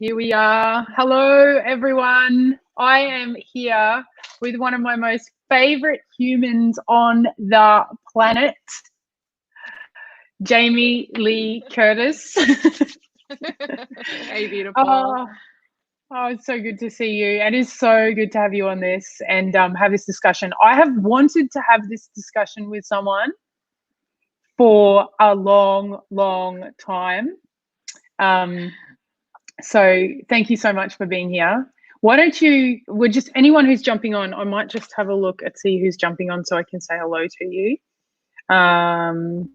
Here we are. Hello, everyone. I am here with one of my most favorite humans on the planet, Jaimee Leighe Curtis. Hey, beautiful. Oh, it's so good to see you. It is so good to have you on this and have this discussion. I have wanted to have this discussion with someone for a long, long time. So thank you so much for being here. Why don't we're just anyone who's jumping on, I might just have a look and see who's jumping on so I can say hello to you. And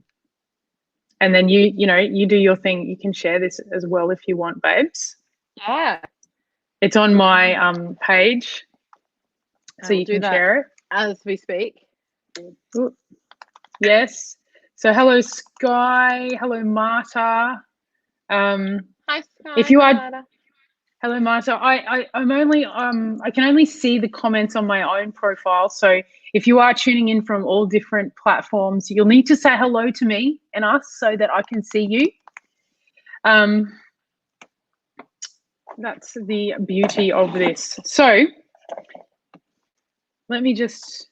then you do your thing. You can share this as well if you want, babes. Yeah. It's on my page, so you can share it as we speak. Ooh. Yes. So hello, Sky. Hello, Marta. Hi, Sky. If you are, hello, Marta. I'm only I can only see the comments on my own profile. So if you are tuning in from all different platforms, you'll need to say hello to me and us so that I can see you. That's the beauty of this. So let me just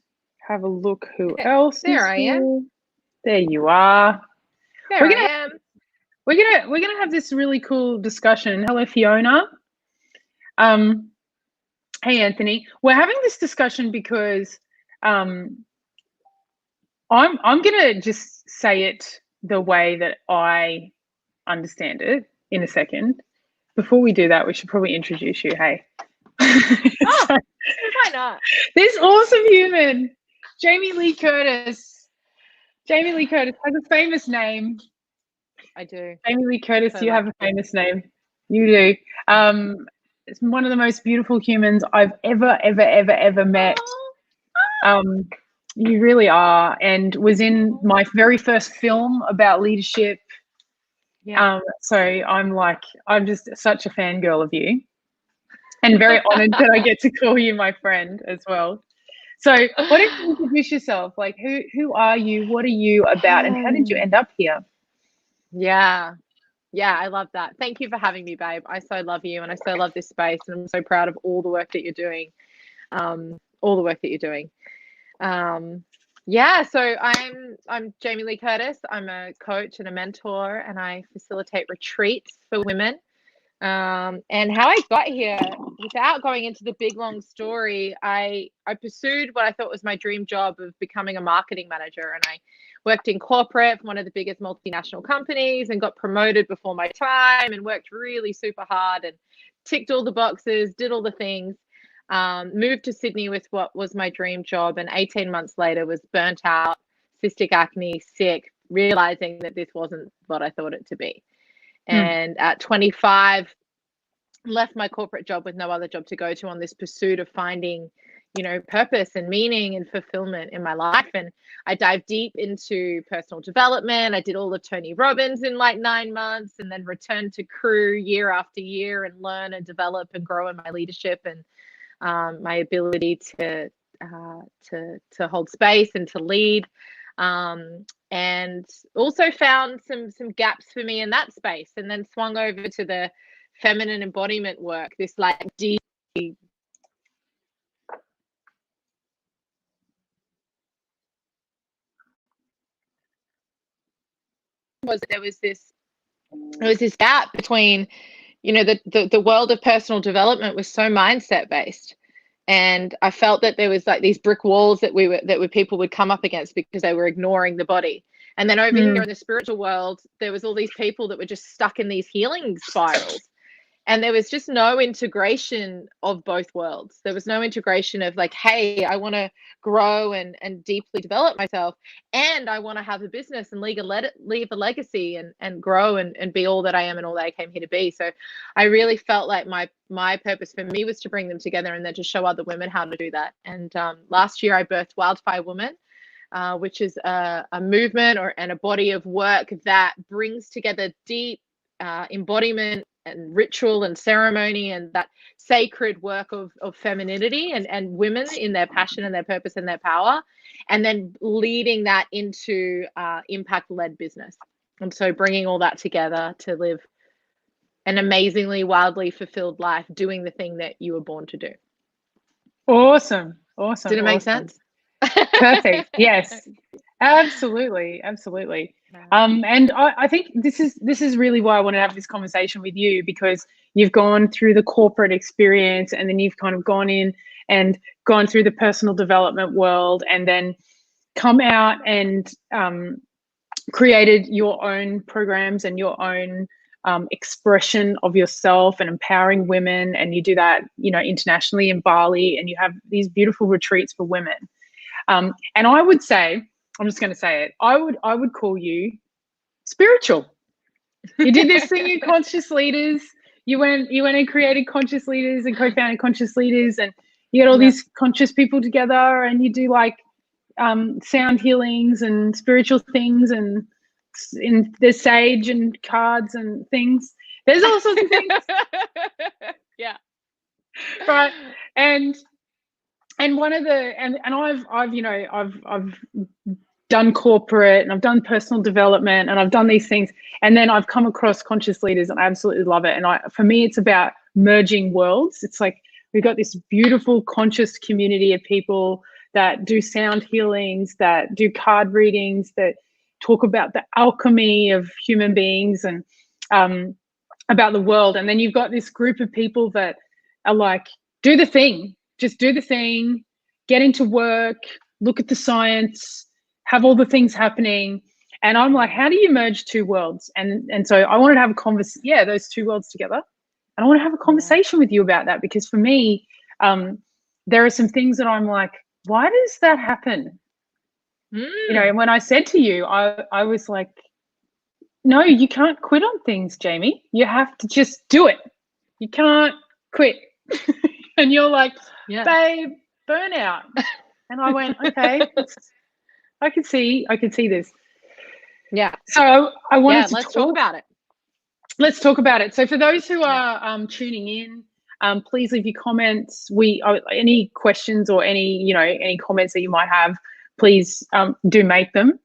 have a look. Who else? There I am. There you are. There I am. We're gonna have this really cool discussion. Hello, Fiona. Hey, Anthony. We're having this discussion because I'm gonna just say it the way that I understand it in a second. Before we do that, we should probably introduce you. Hey. Oh, why not? This awesome human, Jaimee Leighe Curtis. Jaimee Leighe Curtis has a famous name. I do. Jaimee Leighe Curtis, you have a famous name. You do. It's one of the most beautiful humans I've ever met. You really are, and was in my very first film about leadership. Yeah. So I'm just such a fangirl of you, and very honored that I get to call you my friend as well. So why don't you introduce yourself? Like, who are you? What are you about? And how did you end up here? Yeah, I love that. Thank you for having me, babe. I so love you, and I so love this space, and I'm so proud of all the work that you're doing. Yeah, so I'm Jaimee Leighe Curtis. I'm a coach and a mentor, and I facilitate retreats for women. And how I got here, without going into the big long story, I pursued what I thought was my dream job of becoming a marketing manager, and I worked in corporate for one of the biggest multinational companies and got promoted before my time and worked really super hard and ticked all the boxes, did all the things. Moved to Sydney with what was my dream job, and 18 months later was burnt out, cystic acne, sick, realizing that this wasn't what I thought it to be. And at 25, left my corporate job with no other job to go to on this pursuit of finding, purpose and meaning and fulfillment in my life. And I dived deep into personal development. I did all of Tony Robbins in like 9 months, and then returned to crew year after year and learn and develop and grow in my leadership and my ability to hold space and to lead. And also found some gaps for me in that space, and then swung over to the feminine embodiment work, this like deep there was this gap between, the world of personal development was so mindset based. And I felt that there was like these brick walls that people would come up against because they were ignoring the body. And then over here in the spiritual world, there was all these people that were just stuck in these healing spirals. And there was just no integration of both worlds. There was no integration of like, hey, I want to grow and deeply develop myself. And I want to have a business and leave a legacy and grow and be all that I am and all that I came here to be. So I really felt like my purpose for me was to bring them together and then to show other women how to do that. And last year I birthed Wildfire Woman, which is a movement and a body of work that brings together deep embodiment and ritual and ceremony and that sacred work of femininity and women in their passion and their purpose and their power, and then leading that into impact-led business. And so bringing all that together to live an amazingly, wildly fulfilled life doing the thing that you were born to do. Awesome. Did it make sense? Perfect. Yes. Absolutely. And I think this is really why I want to have this conversation with you, because you've gone through the corporate experience and then you've kind of gone in and gone through the personal development world and then come out and created your own programs and your own expression of yourself and empowering women. And you do that, internationally in Bali, and you have these beautiful retreats for women. And I would say, I'm just going to say it, I would call you spiritual. You did this thing in Conscious Leaders. You went and created Conscious Leaders and co-founded Conscious Leaders, and you get all these conscious people together, and you do like sound healings and spiritual things, and there's sage and cards and things. There's all sorts of things. Yeah. Right. And one of the and I've done corporate and I've done personal development and I've done these things, and then I've come across Conscious Leaders and I absolutely love it. And for me, it's about merging worlds. It's like we've got this beautiful conscious community of people that do sound healings, that do card readings, that talk about the alchemy of human beings and about the world. And then you've got this group of people that are like, do the thing, just do the thing, get into work, look at the science, have all the things happening. And I'm like, how do you merge two worlds? And so I wanted to have a conversation, those two worlds together. And I want to have a conversation with you about that, because for me, there are some things that I'm like, why does that happen? And when I said to you, I was like, no, you can't quit on things, Jaimee. You have to just do it. You can't quit. And you're like, babe, burnout. And I went, okay, I can see this. Yeah. So I wanted to let's talk about it. Let's talk about it. So for those who are tuning in, please leave your comments. Any questions or any comments that you might have, please do make them.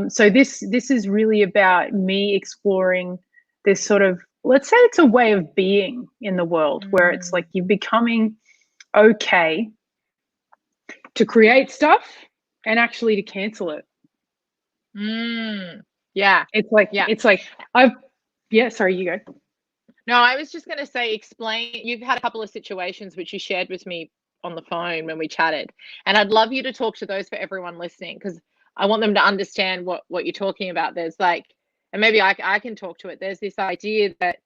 So this is really about me exploring this sort of, let's say it's a way of being in the world, where it's like you're becoming okay to create stuff and actually to cancel it. Yeah. It's like sorry, you go. No, I was just going to say, you've had a couple of situations which you shared with me on the phone when we chatted, and I'd love you to talk to those for everyone listening, because I want them to understand what you're talking about. There's like, and maybe I can talk to it. There's this idea that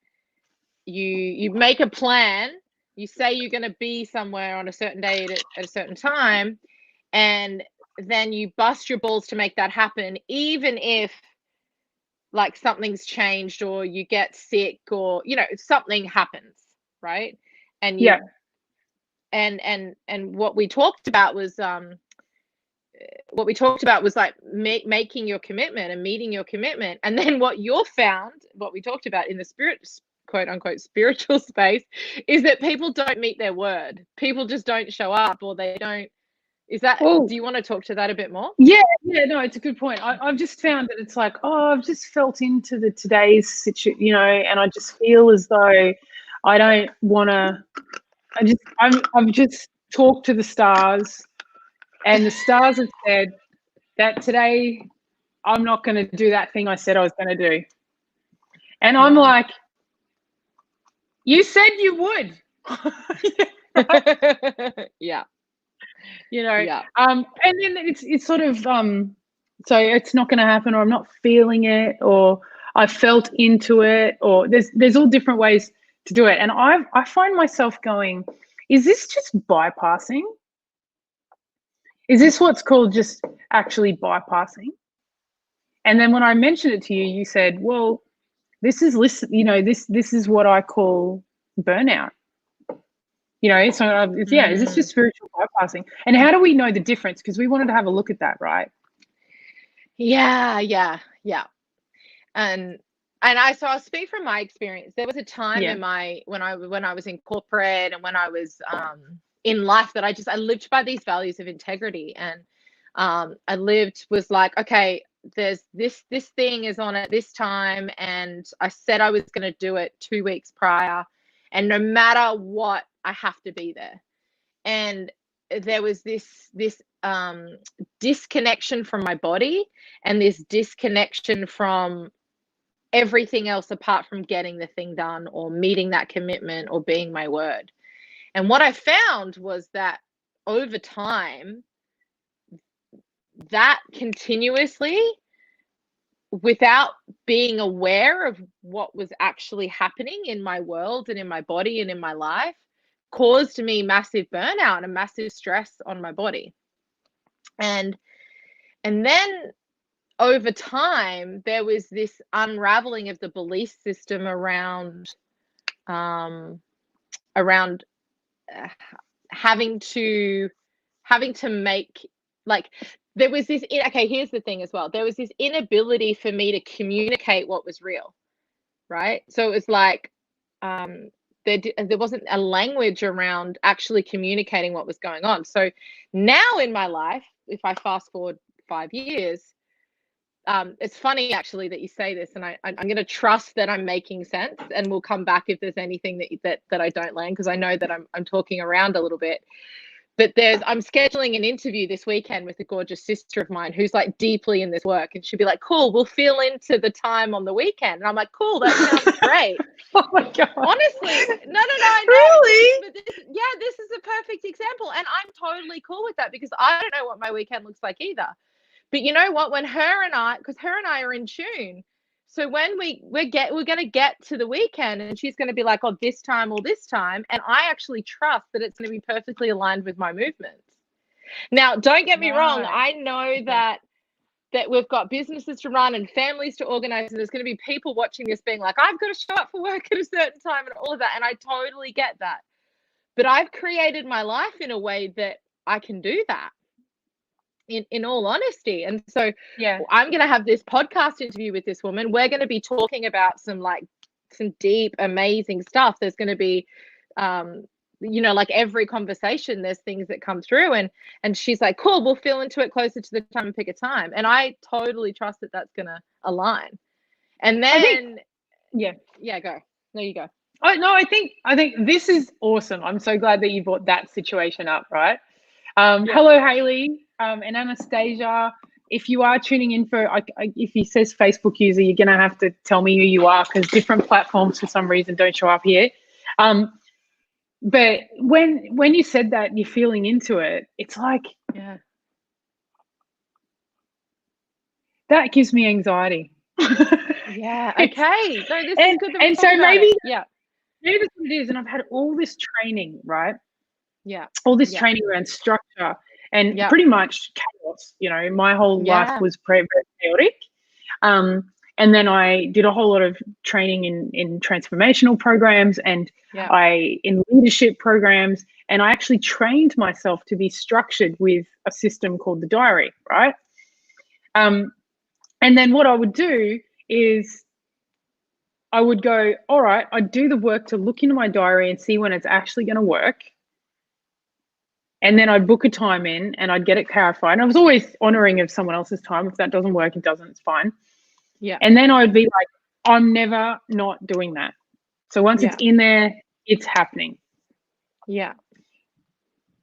you make a plan, you say you're going to be somewhere on a certain day at a certain time, and then you bust your balls to make that happen, even if like something's changed or you get sick or something happens, right? And and what we talked about was like making your commitment and meeting your commitment. And then what we talked about in the quote unquote spiritual space, is that people don't meet their word. People just don't show up, or they don't. Do you want to talk to that a bit more? Yeah, no, it's a good point. I've just found that it's like, I've just felt into today's situation, and I just feel as though I don't want to. I've just talked to the stars, and the stars have said that today I'm not going to do that thing I said I was going to do. And I'm like, you said you would. Yeah. And then it's sort of so it's not going to happen, or I'm not feeling it, or I felt into it, or there's all different ways to do it. And I find myself going, is this just bypassing? Is this what's called just actually bypassing? And then when I mentioned it to you, you said, well, this is this is what I call burnout. So is this just spiritual bypassing? And how do we know the difference? Because we wanted to have a look at that, right? Yeah. And I'll speak from my experience. There was a time in when I was in corporate and when I was in life that I lived by these values of integrity, and was like, okay, there's this thing is on at this time, and I said I was going to do it 2 weeks prior, and no matter what, I have to be there. And there was this disconnection from my body, and this disconnection from everything else apart from getting the thing done or meeting that commitment or being my word. And what I found was that over time, that continuously, without being aware of what was actually happening in my world and in my body and in my life, caused me massive burnout and massive stress on my body. And then over time, there was this unraveling of the belief system around having to make, like, there was this, okay, here's the thing as well. There was this inability for me to communicate what was real, right? So it was like, there wasn't a language around actually communicating what was going on. So now in my life, if I fast forward 5 years, it's funny actually that you say this, and I'm going to trust that I'm making sense, and we'll come back if there's anything that I don't land, because I know that I'm talking around a little bit. But I'm scheduling an interview this weekend with a gorgeous sister of mine who's like deeply in this work, and she'll be like, cool, we'll fill into the time on the weekend. And I'm like, cool, that sounds great. Oh my God. Honestly, no. Really? This is a perfect example. And I'm totally cool with that, because I don't know what my weekend looks like either. But you know what, because her and I are in tune. So when we're going to get to the weekend, and she's going to be like, oh, this time or this time, and I actually trust that it's going to be perfectly aligned with my movements. Now, don't get me wrong. I know that we've got businesses to run and families to organize, and there's going to be people watching this being like, I've got to show up for work at a certain time and all of that. And I totally get that. But I've created my life in a way that I can do that. In all honesty. And so I'm going to have this podcast interview with this woman. We're going to be talking about some deep, amazing stuff. There's going to be, like every conversation, there's things that come through, and she's like, cool, we'll fill into it closer to the time and pick a time. And I totally trust that that's going to align. And then, go. No, you go. Oh, no, I think this is awesome. I'm so glad that you brought that situation up, right? Hello, Hayley, and Anastasia. If you are tuning in if he says Facebook user, you're going to have to tell me who you are, because different platforms for some reason don't show up here. But when you said that you're feeling into it, it's like, that gives me anxiety. Yeah. Okay. So this is good. And so maybe that's what it is. And I've had all this training, right? Yeah. All this training around structure and pretty much chaos. My whole life was very chaotic. And then I did a whole lot of training in transformational programs and in leadership programs. And I actually trained myself to be structured with a system called the diary, right? And then what I would do is I would go, all right, I'd do the work to look into my diary and see when it's actually going to work. And then I'd book a time in and I'd get it clarified. And I was always honoring of someone else's time. If that doesn't work, it doesn't, it's fine. Yeah. And then I'd be like, I'm never not doing that. So once it's in there, it's happening. Yeah.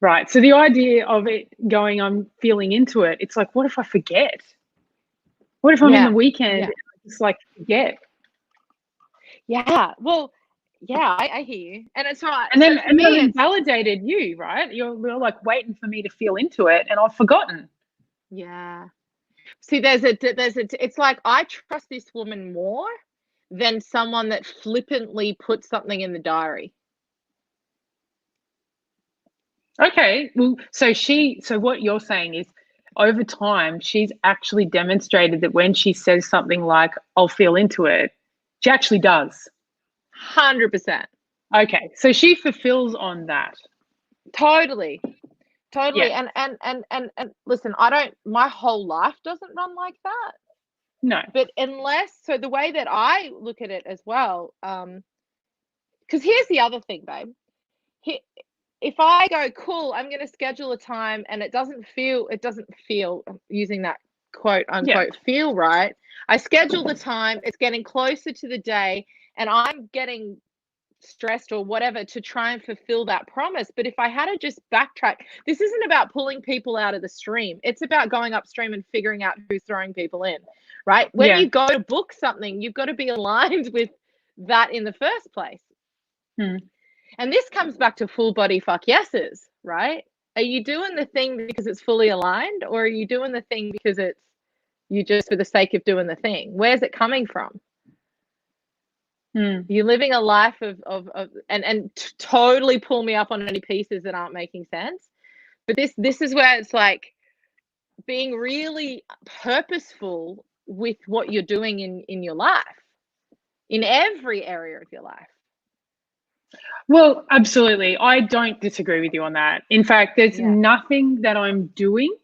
Right. So the idea of it going, I'm feeling into it, it's like, what if I forget? What if I'm in the weekend and I just forget? Yeah. Well, I hear you. And it's right. And then it invalidated you, right? You're waiting for me to feel into it, and I've forgotten. Yeah. See, it's like, I trust this woman more than someone that flippantly puts something in the diary. Okay. Well, so what you're saying is, over time, she's actually demonstrated that when she says something like, I'll feel into it, she actually does. 100%. Okay. So she fulfills on that. Totally. Yeah. And listen, my whole life doesn't run like that. No. But so the way that I look at it as well, because here's the other thing, babe. If I go, cool, I'm going to schedule a time, and it doesn't feel, using that quote unquote feel right. I schedule the time, it's getting closer to the day, and I'm getting stressed or whatever to try and fulfill that promise. But if I had to just backtrack, this isn't about pulling people out of the stream. It's about going upstream and figuring out who's throwing people in, right? When you go to book something, you've got to be aligned with that in the first place. And this comes back to full body fuck yeses, right? Are you doing the thing because it's fully aligned, or are you doing the thing because it's you just for the sake of doing the thing? Where's it coming from? You're living a life of and totally pull me up on any pieces that aren't making sense. But this is where it's like being really purposeful with what you're doing in your life, in every area of your life. Well, absolutely. I don't disagree with you on that. In fact, there's nothing that I'm doing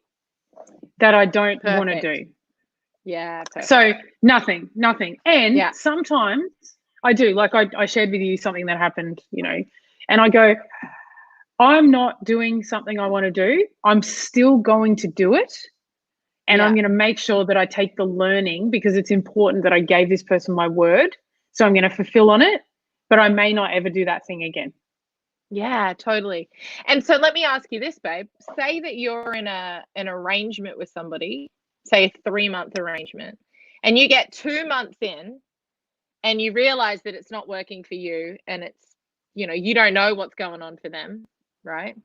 that I don't want to do. Yeah. Perfect. So nothing. And sometimes I do, like I shared with you something that happened, you know, and I go, I'm not doing something I want to do. I'm still going to do it. And I'm going to make sure that I take the learning, because it's important that I gave this person my word. So I'm going to fulfill on it, but I may not ever do that thing again. Yeah, totally. And so let me ask you this, babe. Say that you're in an arrangement with somebody, say a 3-month arrangement, and you get 2 months in and you realize that it's not working for you, and it's, you know, you don't know what's going on for them, right?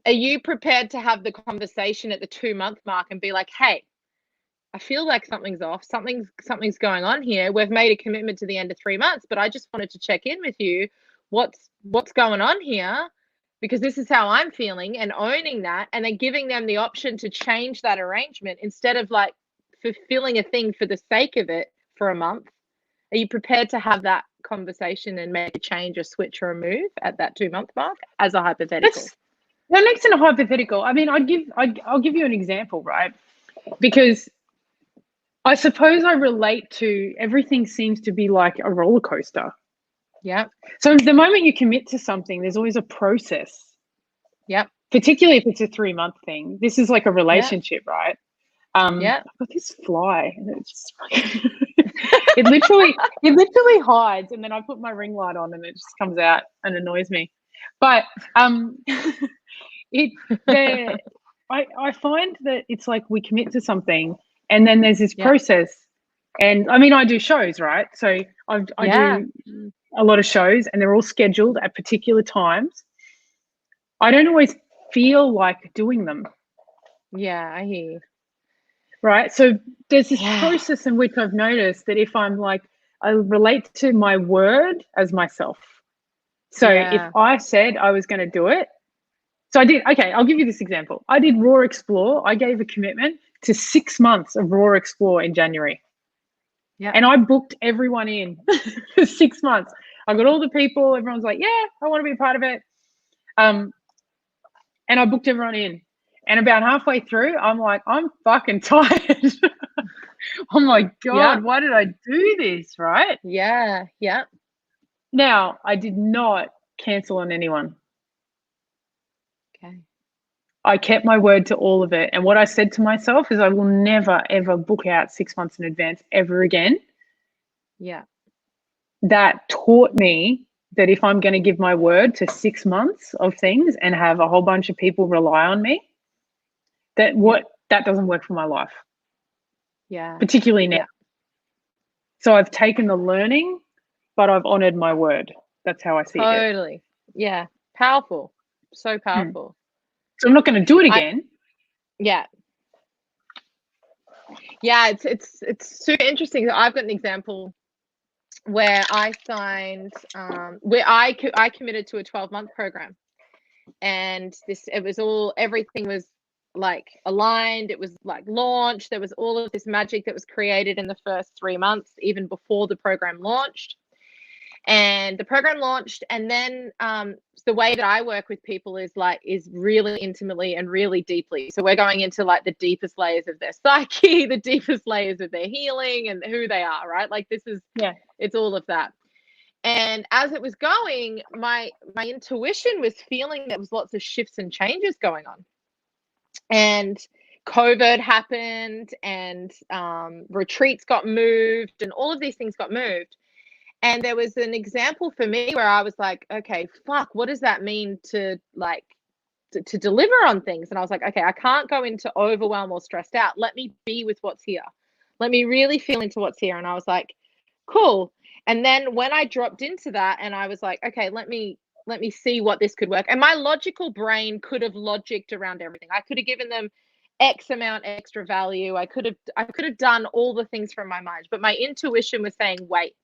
Are you prepared to have the conversation at the 2-month mark and be like, hey, I feel like something's off, something's going on here. We've made a commitment to the end of 3 months, but I just wanted to check in with you. What's going on here? Because this is how I'm feeling, and owning that, and then giving them the option to change that arrangement instead of like fulfilling a thing for the sake of it for a month. Are you prepared to have that conversation and make a change, or switch, or a move at that 2-month mark as a hypothetical? That makes it a hypothetical. I mean, I'll give you an example, right? Because I suppose I relate to everything seems to be like a roller coaster. Yeah. So the moment you commit to something, there's always a process. Yeah. Particularly if it's a 3-month thing. This is like a relationship, right? I've got this fly, and it's just it literally hides, and then I put my ring light on and it just comes out and annoys me. But I find that it's like we commit to something, and then there's this process. And I mean, I do shows, right? So I do a lot of shows, and they're all scheduled at particular times. I don't always feel like doing them. Yeah, I hear you. Right. So there's this process in which I've noticed that if I'm like, I relate to my word as myself. So if I said I was going to do it, so I did. Okay, I'll give you this example. I did Raw Explore. I gave a commitment to 6 months of Raw Explore in January. Yeah. And I booked everyone in for 6 months. I got all the people. Everyone's like, yeah, I want to be a part of it. And I booked everyone in. And about halfway through, I'm like, I'm fucking tired. Oh my God, why did I do this, right? Yeah, yeah. Now, I did not cancel on anyone. Okay. I kept my word to all of it. And what I said to myself is I will never, ever book out 6 months in advance ever again. Yeah. That taught me that if I'm going to give my word to 6 months of things and have a whole bunch of people rely on me, that doesn't work for my life. Yeah. Particularly now. Yeah. So I've taken the learning, but I've honored my word. That's how I see it. Totally. Yeah. Powerful. So powerful. So I'm not going to do it again. Yeah, it's super interesting. I've got an example where I signed, where I committed to a 12-month program, and everything was like aligned. It was like launched. There was all of this magic that was created in the first 3 months, even before the program launched. And the program launched, and then the way that I work with people is really intimately and really deeply. So we're going into like the deepest layers of their psyche, the deepest layers of their healing and who they are, right? Like this is, it's all of that. And as it was going, my intuition was feeling there was lots of shifts and changes going on. And COVID happened and retreats got moved and all of these things got moved. And there was an example for me where I was like, okay, fuck, what does that mean to like to deliver on things? And I was like, okay, I can't go into overwhelm or stressed out. Let me be with what's here. Let me really feel into what's here. And I was like, cool. And then when I dropped into that and I was like, okay, let me see what this could work. And my logical brain could have logicked around everything. I could have given them X amount extra value. I could have done all the things from my mind, but my intuition was saying, wait.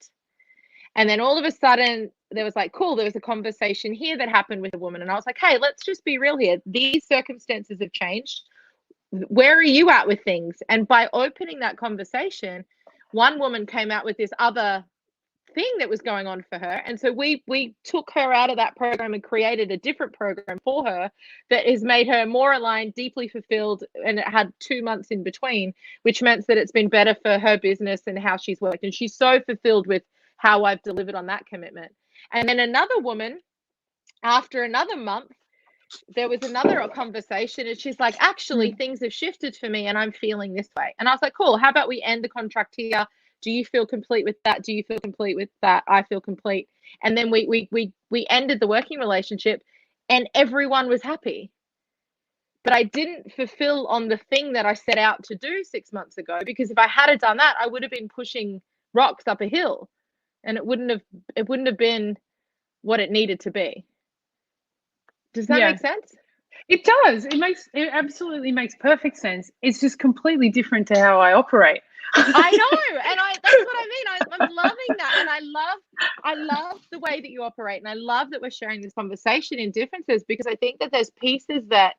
And then all of a sudden there was like, cool, there was a conversation here that happened with a woman. And I was like, hey, let's just be real here. These circumstances have changed. Where are you at with things? And by opening that conversation, one woman came out with this other thing that was going on for her. And so we took her out of that program and created a different program for her that has made her more aligned, deeply fulfilled. And it had 2 months in between, which meant that it's been better for her business and how she's worked. And she's so fulfilled with how I've delivered on that commitment. And then another woman, after another month, there was another conversation and she's like, actually, things have shifted for me and I'm feeling this way. And I was like, cool, how about we end the contract here? Do you feel complete with that? Do you feel complete with that? I feel complete. And then we ended the working relationship and everyone was happy. But I didn't fulfill on the thing that I set out to do 6 months ago, because if I had done that, I would have been pushing rocks up a hill. And it wouldn't have been what it needed to be. Does that make sense? It does. It absolutely makes perfect sense. It's just completely different to how I operate. I know, and that's what I mean. I'm loving that, and I love the way that you operate, and I love that we're sharing this conversation in differences, because I think that there's pieces that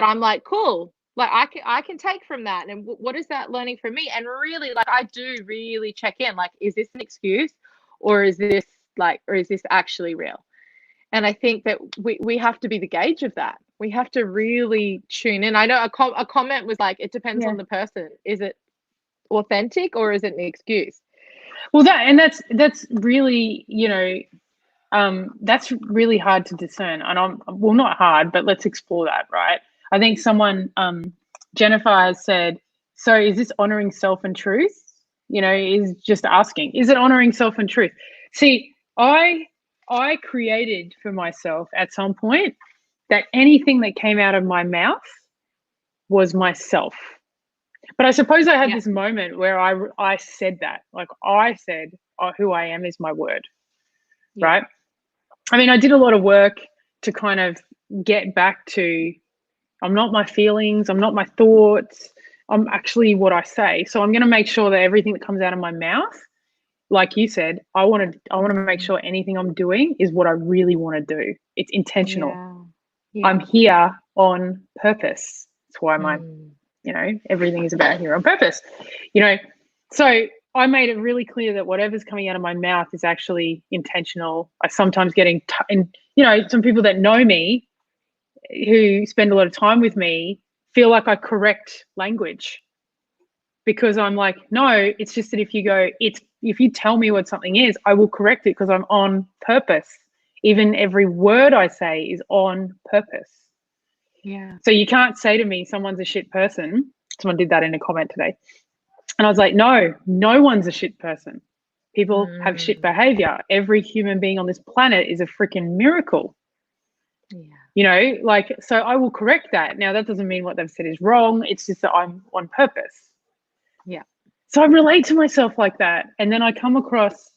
I'm like, cool. Like I can take from that, and what is that learning from me? And really, like, I do really check in, like, is this an excuse, or is this actually real? And I think that we have to be the gauge of that. We have to really tune in. I know a comment was like, it depends on the person. Is it authentic or is it an excuse? Well, that's really, that's really hard to discern. And not hard, but let's explore that, right? I think someone, Jennifer has said, so is this honoring self and truth? Is just asking, is it honoring self and truth? See, I created for myself at some point that anything that came out of my mouth was myself. But I suppose I had this moment where I said that, like I said, who I am is my word, right? I mean, I did a lot of work to kind of get back to, I'm not my feelings, I'm not my thoughts, I'm actually what I say. So I'm going to make sure that everything that comes out of my mouth, like you said, I want to make sure anything I'm doing is what I really want to do. It's intentional. Yeah. I'm here on purpose. That's why everything is about here on purpose. So I made it really clear that whatever's coming out of my mouth is actually intentional. I sometimes some people that know me, who spend a lot of time with me, feel like I correct language, because I'm like, no, it's just that if you tell me what something is, I will correct it because I'm on purpose. Even every word I say is on purpose. Yeah. So you can't say to me, someone's a shit person. Someone did that in a comment today. And I was like, no one's a shit person. People have shit behavior. Every human being on this planet is a freaking miracle. Yeah. So I will correct that. Now, that doesn't mean what they've said is wrong. It's just that I'm on purpose. Yeah. So I relate to myself like that. And then I come across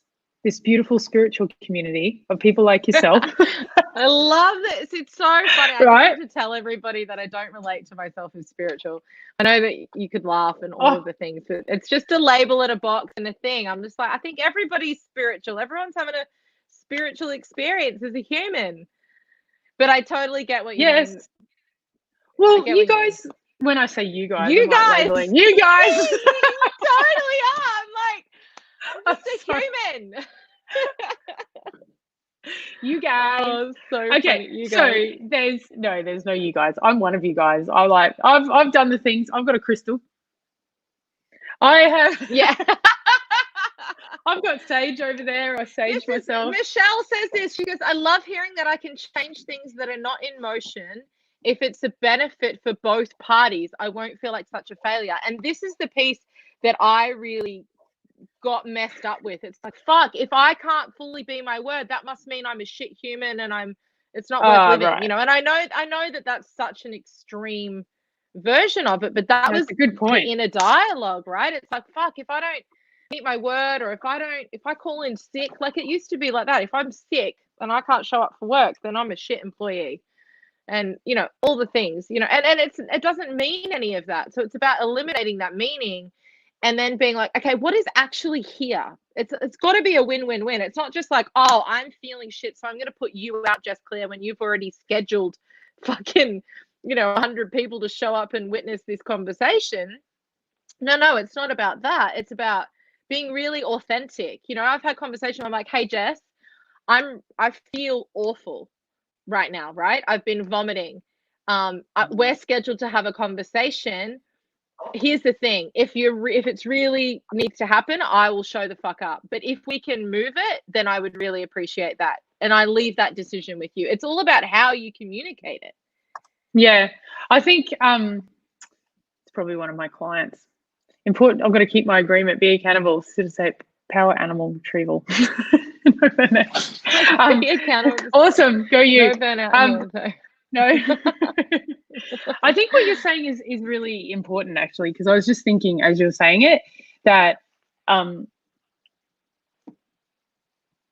this beautiful spiritual community of people like yourself. I love this. It's so funny. I have to tell everybody that I don't relate to myself as spiritual. I know that you could laugh and all of the things, but it's just a label and a box and a thing. I'm just like, I think everybody's spiritual. Everyone's having a spiritual experience as a human. But I totally get what you mean. Well, you guys, when I say you guys, you guys, you guys. You totally are. I'm just a human. You guys. Oh, so okay. Funny. You guys. So there's no you guys. I'm one of you guys. I've done the things. I've got a crystal. I have. Yeah. I've got sage over there. I sage myself. Michelle says this. She goes, I love hearing that I can change things that are not in motion if it's a benefit for both parties, I won't feel like such a failure. And this is the piece that I really got messed up with. It's like, fuck, if I can't fully be my word, that must mean I'm a shit human and it's not worth living, right. you know. And I know that that's such an extreme version of it, but that was a good point. the inner dialogue, right? It's like, fuck, if I don't keep my word, or if I call in sick, like it used to be like that. If I'm sick and I can't show up for work, then I'm a shit employee. And, you know, all the things, you know, and it doesn't mean any of that. So it's about eliminating that meaning and then being like, okay, what is actually here? It's got to be a win-win-win. It's not just like, oh, I'm feeling shit, so I'm going to put you out, Jess Claire, when you've already scheduled fucking, you know, 100 people to show up and witness this conversation. No, it's not about that. It's about being really authentic. You know, I've had conversations. I'm like, hey, Jess, I feel awful right now, right? I've been vomiting. We're scheduled to have a conversation. Here's the thing: if it's really needs to happen, I will show the fuck up. But if we can move it, then I would really appreciate that. And I leave that decision with you. It's all about how you communicate it. Yeah, I think it's probably one of my clients. Important. I've got to keep my agreement. Be accountable. To say power animal retrieval. No burnout. Be accountable. Awesome. Go you. No burnout. No. I think what you're saying is really important, actually, because I was just thinking as you were saying it that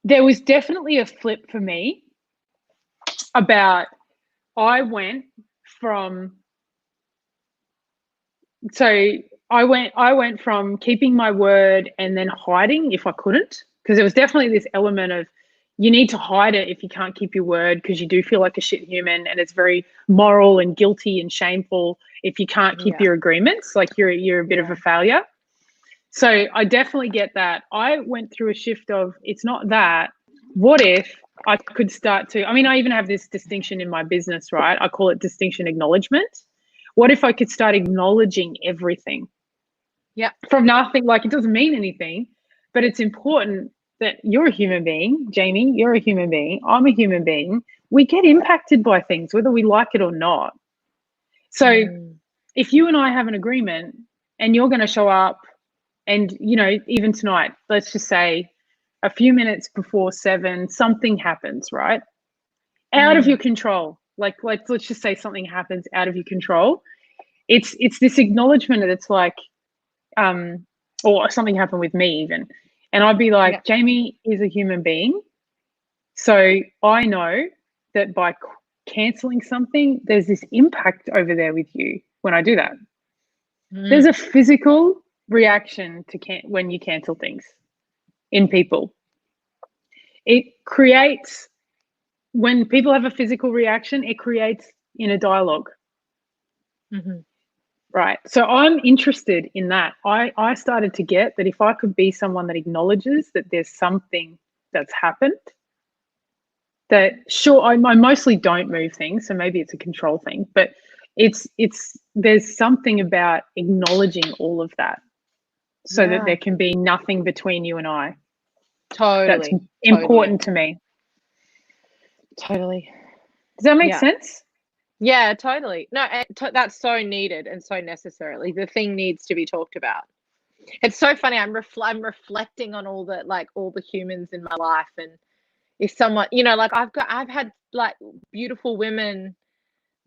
there was definitely a flip for me about I went from keeping my word and then hiding if I couldn't, because there was definitely this element of you need to hide it if you can't keep your word, because you do feel like a shit human and it's very moral and guilty and shameful if you can't keep your agreements, like you're a bit of a failure. So I definitely get that. I went through a shift of it's not that. What if I could start to, I mean, I even have this distinction in my business, right? I call it distinction acknowledgement. What if I could start acknowledging everything? Yeah. From nothing, like it doesn't mean anything, but it's important that you're a human being, Jaimee, you're a human being, I'm a human being. We get impacted by things, whether we like it or not. So if you and I have an agreement and you're going to show up and, you know, even tonight, let's just say a few minutes before 7, something happens, right? Out of your control. Like let's just say something happens out of your control. It's this acknowledgement that it's like, or something happened with me even. And I'd be like, Jaimee is a human being. So I know that by cancelling something, there's this impact over there with you when I do that. There's a physical reaction to when you cancel things in people. It creates, when people have a physical reaction, it creates inner dialogue. Right. So I'm interested in that. I started to get that if I could be someone that acknowledges that there's something that's happened, that sure, I mostly don't move things, so maybe it's a control thing, but there's something about acknowledging all of that so that there can be nothing between you and I. Totally. That's important to me. Totally. Does that make sense? Yeah, totally. No, that's so needed and so necessarily. The thing needs to be talked about. It's so funny. I'm reflecting on all the humans in my life, and if someone, you know, like I've had like beautiful women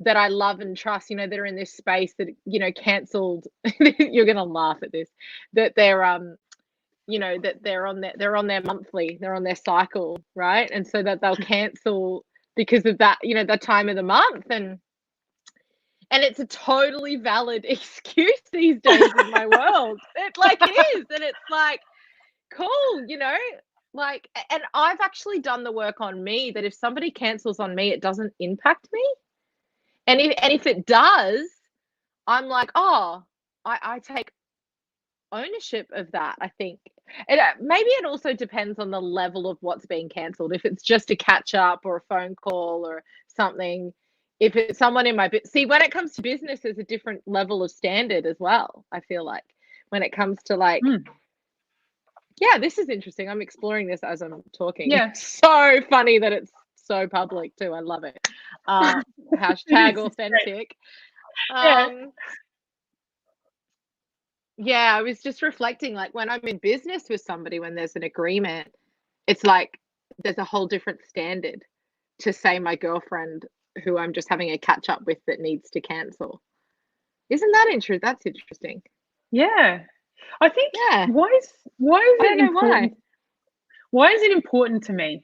that I love and trust, you know, that are in this space that, you know, cancelled. You're gonna laugh at this. That they're you know, that they're on their monthly, they're on their cycle, right? And so that they'll cancel because of that, you know, the time of the month, and it's a totally valid excuse these days in my world. It is. And it's like, cool, you know, like, and I've actually done the work on me that if somebody cancels on me, it doesn't impact me. And if it does, I'm like, oh, I take ownership of that, I think. And maybe it also depends on the level of what's being cancelled. If it's just a catch up or a phone call or something, if it's someone in my when it comes to business, there's a different level of standard as well. I feel like when it comes to like, yeah, this is interesting. I'm exploring this as I'm talking. Yeah. It's so funny that it's so public too. I love it. Hashtag authentic. Yeah, I was just reflecting, like when I'm in business with somebody, when there's an agreement, it's like there's a whole different standard to say my girlfriend who I'm just having a catch up with that needs to cancel. Isn't that interesting? That's interesting. Yeah. I think why is it important? Why is it important to me?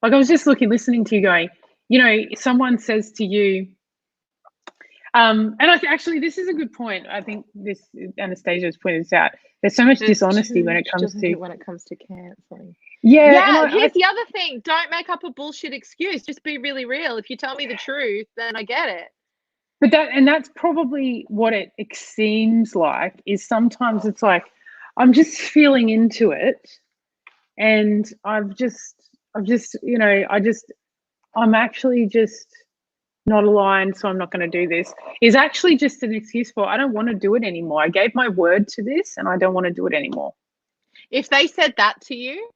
Like I was just listening to you going, someone says to you, and actually this is a good point. I think this Anastasia's pointed this out. There's so much dishonesty when it comes to cancelling. Yeah. Here's the other thing. Don't make up a bullshit excuse. Just be really real. If you tell me the truth, then I get it. But that's probably what it seems like, is sometimes it's like, I'm just feeling into it. And I'm actually just not aligned, so I'm not going to do this, is actually just an excuse for, I don't want to do it anymore. I gave my word to this and I don't want to do it anymore. If they said that to you,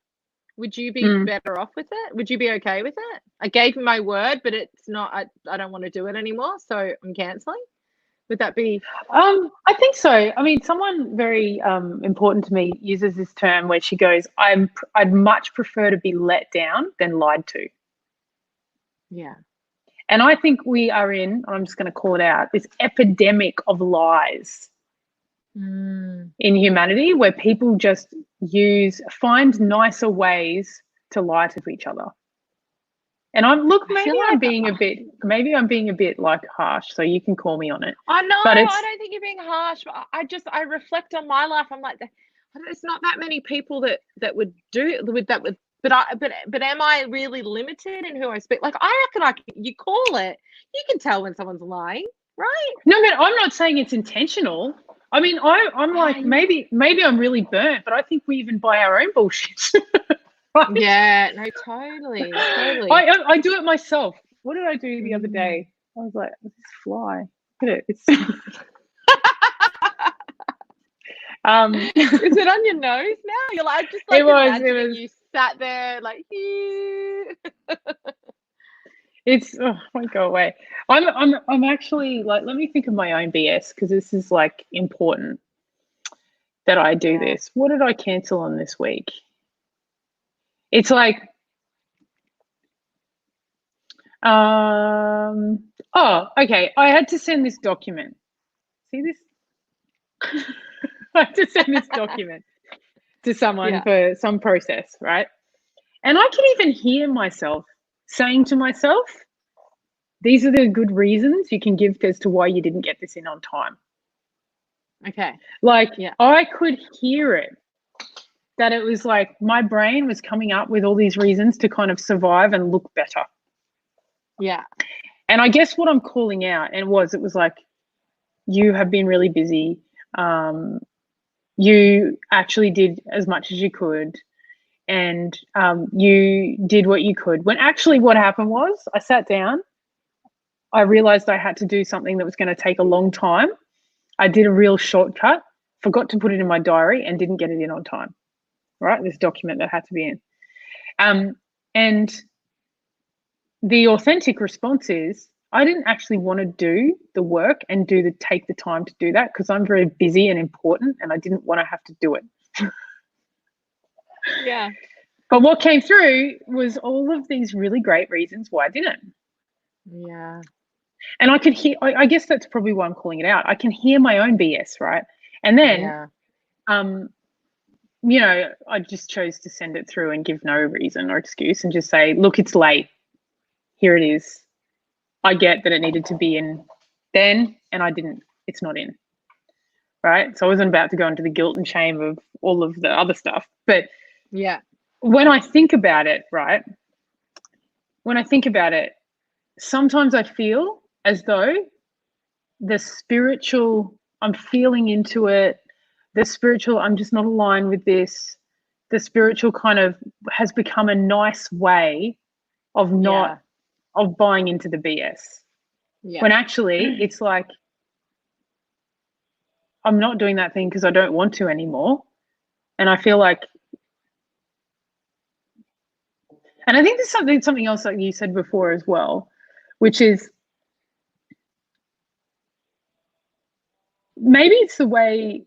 would you be better off with it? Would you be okay with it? I gave my word, but it's not, I don't want to do it anymore, so I'm cancelling. Would that be? I think so. I mean, someone very important to me uses this term where she goes, I'd much prefer to be let down than lied to. Yeah. And I think we are in, I'm just going to call it out, this epidemic of lies in humanity, where people just find nicer ways to lie to each other. And maybe I'm being a bit like harsh, so you can call me on it. I know, I don't think you're being harsh. I reflect on my life. I'm like, there's not that many people that would do it with that. But am I really limited in who I speak? Like, I reckon you call it. You can tell when someone's lying, right? No, but I'm not saying it's intentional. I mean, I'm like, maybe I'm really burnt, but I think we even buy our own bullshit. Right? Yeah, no, totally. I do it myself. What did I do the other day? I was like, this fly. Look at it. It's is it on your nose now? You're like, just like imagining you sat there like, it's won't go away. I'm actually like, let me think of my own BS, because this is like important that I do this. What did I cancel on this week? It's like, okay. I had to send this document. See this? I had to send this document to someone for some process, right? And I can even hear myself saying to myself, these are the good reasons you can give as to why you didn't get this in on time. Okay. Like, I could hear it, that it was like my brain was coming up with all these reasons to kind of survive and look better. Yeah. And I guess what I'm calling out, it was like, you have been really busy. You actually did as much as you could, and you did what you could. When actually what happened was, I sat down, I realized I had to do something that was going to take a long time. I did a real shortcut, forgot to put it in my diary, and didn't get it in on time. Right? This document that had to be in. And the authentic response is, I didn't actually want to do the work and take the time to do that, because I'm very busy and important, and I didn't want to have to do it. Yeah. But what came through was all of these really great reasons why I didn't. Yeah. And I could hear, I guess that's probably why I'm calling it out. I can hear my own BS, right? And then, I just chose to send it through and give no reason or excuse, and just say, look, it's late. Here it is. I get that it needed to be in then, and I didn't. It's not in. Right? So I wasn't about to go into the guilt and shame of all of the other stuff. But when I think about it, right? When I think about it, sometimes I feel as though the spiritual, I'm feeling into it, the spiritual, I'm just not aligned with this, the spiritual kind of has become a nice way of of buying into the BS. When actually it's like, I'm not doing that thing because I don't want to anymore. And I feel like, And I think there's something else that you said before as well, which is maybe it's the way,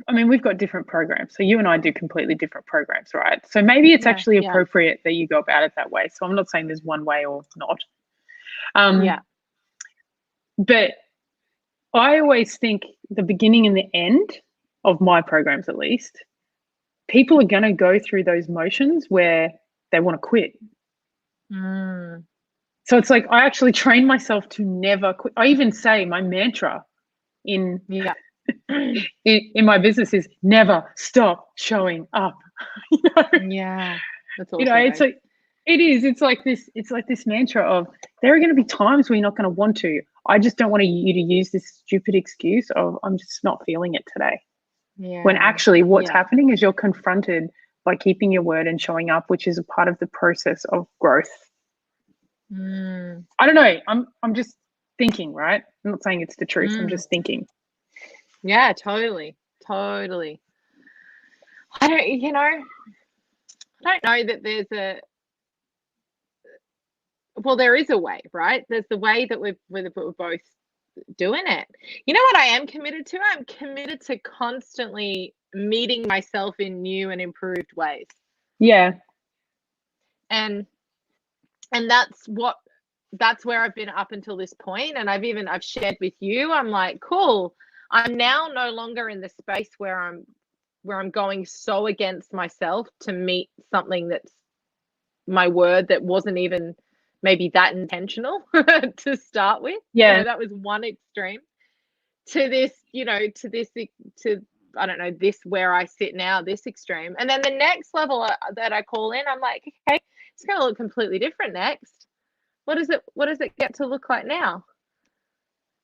I mean, we've got different programs. So you and I do completely different programs, right? So maybe it's actually appropriate that you go about it that way. So I'm not saying there's one way or not. But I always think the beginning and the end of my programs, at least, people are going to go through those motions where they want to quit. So it's like I actually train myself to never quit. I even say my mantra in my business is never stop showing up. Yeah, that's awesome. It's like it's like this mantra of there are going to be times where you're not going to want to. I just don't want you to use this stupid excuse of I'm just not feeling it today. When actually what's happening is you're confronted by keeping your word and showing up, which is a part of the process of growth. I don't know. I'm just thinking, right? I'm not saying it's the truth. I'm just thinking. Yeah, totally. I don't know that there's there is a way, right? There's the way that we're both doing it. You know what I am committed to? I'm committed to constantly meeting myself in new and improved ways. Yeah. And that's where I've been up until this point. And I've shared with you, I'm like, cool. I'm now no longer in the space where I'm going so against myself to meet something that's my word that wasn't even maybe that intentional to start with. Yeah. That was one extreme to this, I don't know, this where I sit now, this extreme. And then the next level that I call in, I'm like, okay, it's going to look completely different next. What does it get to look like now?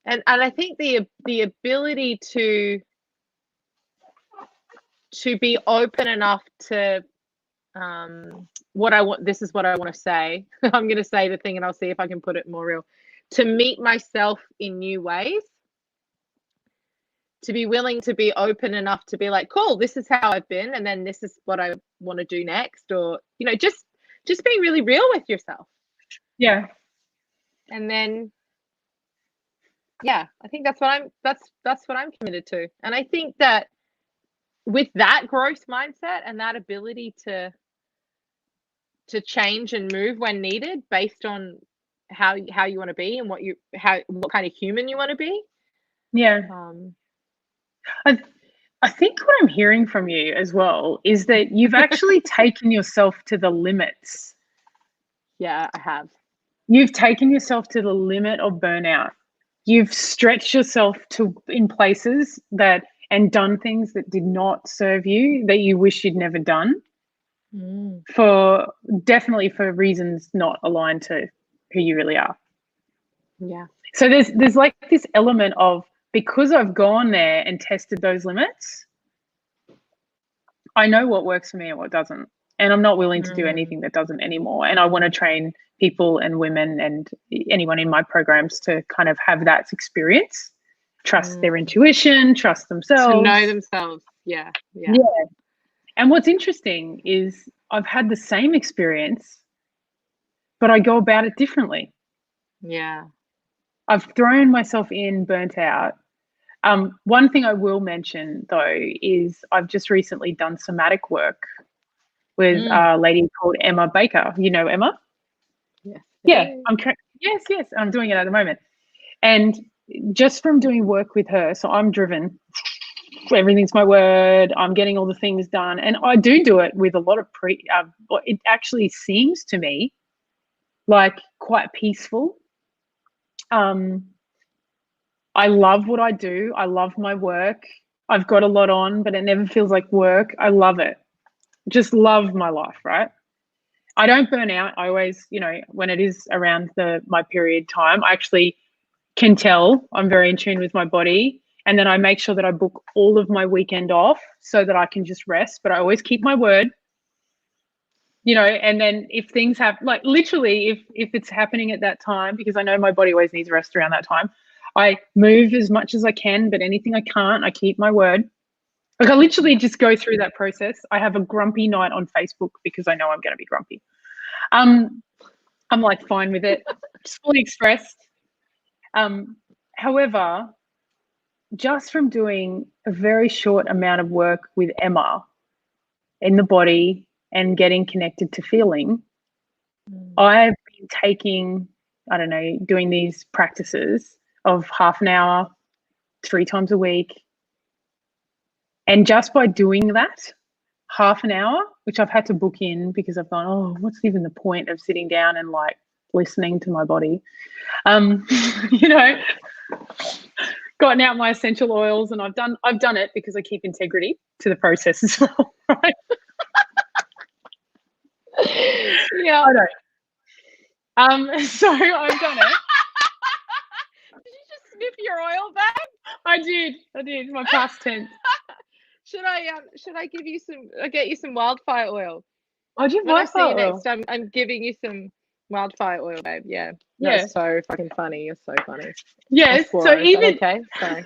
And I think the ability to be open enough to what I want. This is what I want to say. I'm going to say the thing and I'll see if I can put it more real. To meet myself in new ways. To be willing to be open enough to be like, cool, this is how I've been, and then this is what I want to do next, or just being really real with yourself. Yeah. And then, I think that's what I'm committed to, and I think that with that growth mindset and that ability to change and move when needed based on how you want to be and what kind of human you want to be. Yeah. I think what I'm hearing from you as well is that you've actually taken yourself to the limits. Yeah, I have. You've taken yourself to the limit of burnout. You've stretched yourself in places and done things that did not serve you, that you wish you'd never done. Definitely for reasons not aligned to who you really are. Yeah. So there's like this element of, because I've gone there and tested those limits, I know what works for me and what doesn't. And I'm not willing to do anything that doesn't anymore. And I want to train people and women and anyone in my programs to kind of have that experience, trust their intuition, trust themselves. To know themselves. Yeah. And what's interesting is I've had the same experience, but I go about it differently. Yeah. I've thrown myself in, burnt out. One thing I will mention, though, is I've just recently done somatic work with a lady called Emma Baker. You know Emma? Yes. Yeah. Yes. I'm doing it at the moment. And just from doing work with her, so I'm driven. Everything's my word. I'm getting all the things done. And I do it with a lot of it actually seems to me like quite peaceful. I love what I do. I love my work. I've got a lot on, but it never feels like work. I love it. Just love my life, right? I don't burn out. I always, when it is around my period time, I actually can tell I'm very in tune with my body. And then I make sure that I book all of my weekend off so that I can just rest. But I always keep my word, and then if things have, like literally, if it's happening at that time, because I know my body always needs rest around that time, I move as much as I can, but anything I can't, I keep my word. Like I literally just go through that process. I have a grumpy night on Facebook because I know I'm going to be grumpy. I'm like fine with it. Just fully expressed. However, just from doing a very short amount of work with Emma in the body and getting connected to feeling, I've been taking, I don't know, doing these practices of half an hour, 3 times a week. And just by doing that, half an hour, which I've had to book in because I've gone, oh, what's even the point of sitting down and like listening to my body? You know, gotten out my essential oils, and I've done it because I keep integrity to the process as well, right? Yeah. I know. So I've done it. Did you just sniff your oil back? I did. My past tense. Should I give you some? I get you some wildfire oil. I do When I see you wildfire oil. next time, I'm giving you some wildfire oil, babe. Yeah. Yeah. That's so fucking funny. You're so funny. Yes. So So even okay. Sorry.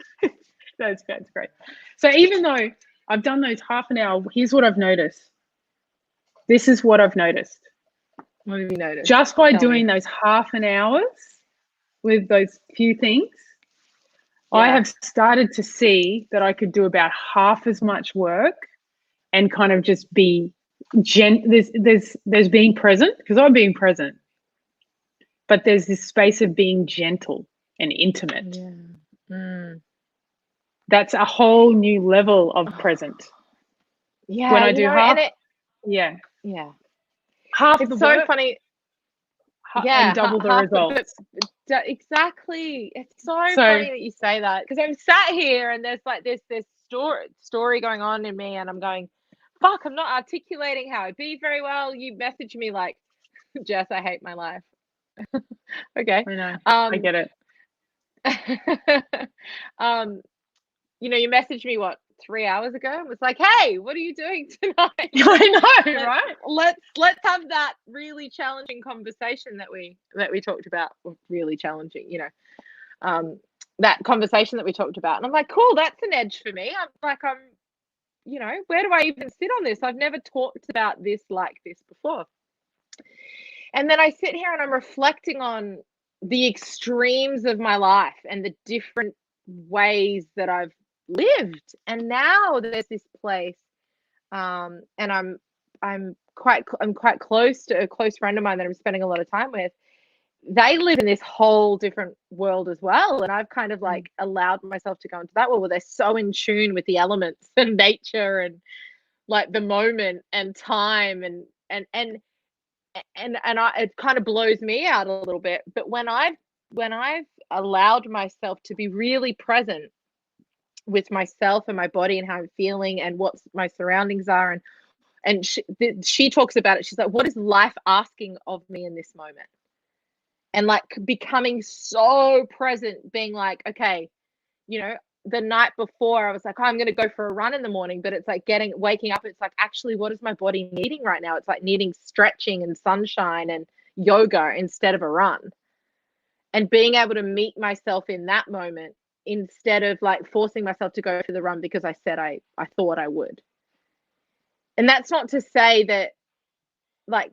that's great. So even though I've done those half an hour, here's what I've noticed. This is what I've noticed. What have you noticed? Just by Tell doing me. those half an hours with those few things, I Yeah. have started to see that I could do about half as much work and kind of just be there's being present, because I'm being present, but there's this space of being gentle and intimate. Yeah. Mm. That's a whole new level of present. Yeah. When I do half, yeah. half It's the so work, funny. Yeah, and double the results. Exactly. It's so funny that you say that, because I'm sat here and there's like this story going on in me, and I'm going, fuck, I'm not articulating how I be very well. You message me like, Jess, I hate my life. Okay. I know. I get it. You know, you messaged me 3 hours ago and was like, hey, what are you doing tonight? I know, right? Let's have that really challenging conversation that we talked about. Really challenging, you know, that conversation that we talked about. And I'm like, cool, that's an edge for me. You know, where do I even sit on this? I've never talked about this like this before. And then I sit here and I'm reflecting on the extremes of my life and the different ways that I've lived. And now there's this place, and I'm quite close to a close friend of mine that I'm spending a lot of time with. They live in this whole different world as well, and I've kind of like allowed myself to go into that world where they're so in tune with the elements and nature and like the moment and time and it kind of blows me out a little bit. But when I've allowed myself to be really present with myself and my body and how I'm feeling and what my surroundings are, and she talks about it. She's like, what is life asking of me in this moment? And like becoming so present, being like, okay, you know, the night before I was like, oh, I'm going to go for a run in the morning, but it's like waking up. It's like, actually, what is my body needing right now? It's like needing stretching and sunshine and yoga instead of a run, and being able to meet myself in that moment instead of like forcing myself to go for the run because I said I thought I would. And that's not to say that like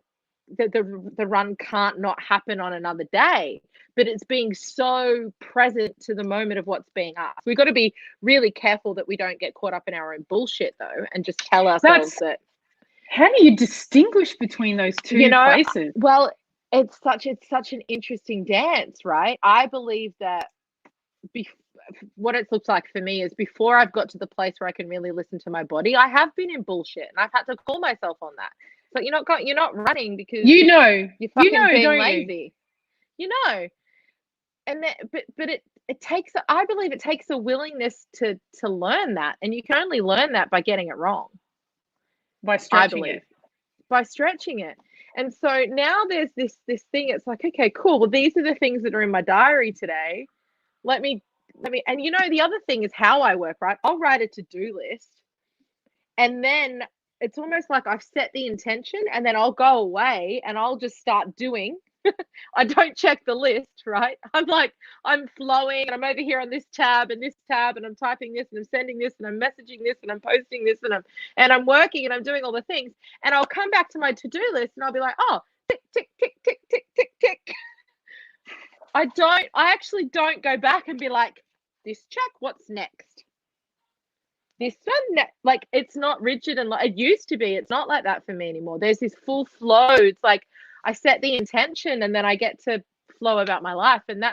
the run can't not happen on another day, but it's being so present to the moment of what's being asked. We've got to be really careful that we don't get caught up in our own bullshit though, and just tell ourselves that. How do you distinguish between those two places? Well, it's such an interesting dance, right? I believe that what it looks like for me is before I've got to the place where I can really listen to my body, I have been in bullshit and I've had to call myself on that. So you're not running because you're fucking being lazy. You know. And that, but it takes, I believe it takes a willingness to learn that, and you can only learn that by getting it wrong. By stretching it. By stretching it. And so now there's this thing, it's like, okay, cool. Well, these are the things that are in my diary today. Let me, and you know, the other thing is how I work, right? I'll write a to-do list, and then it's almost like I've set the intention, and then I'll go away and I'll just start doing. I don't check the list, right? I'm flowing and I'm over here on this tab and I'm typing this and I'm sending this and I'm messaging this and I'm posting this and I'm working and I'm doing all the things, and I'll come back to my to-do list and I'll be like, oh, tick, tick, tick, tick, tick, tick, tick. I actually don't go back and be like, this check, what's next? This one, like, it's not rigid and it used to be. It's not like that for me anymore. There's this full flow. It's like I set the intention and then I get to flow about my life. And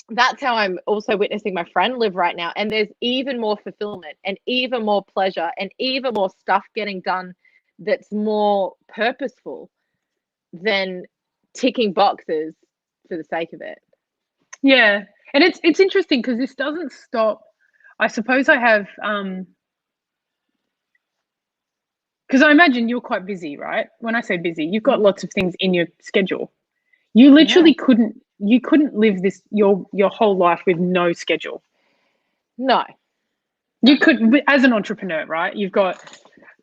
that's how I'm also witnessing my friend live right now. And there's even more fulfillment and even more pleasure and even more stuff getting done that's more purposeful than ticking boxes for the sake of it. Yeah. And it's interesting because this doesn't stop. I suppose I have, because I imagine you're quite busy, right? When I say busy, you've got lots of things in your schedule. You literally couldn't live this your whole life with no schedule. No. You could, as an entrepreneur, right?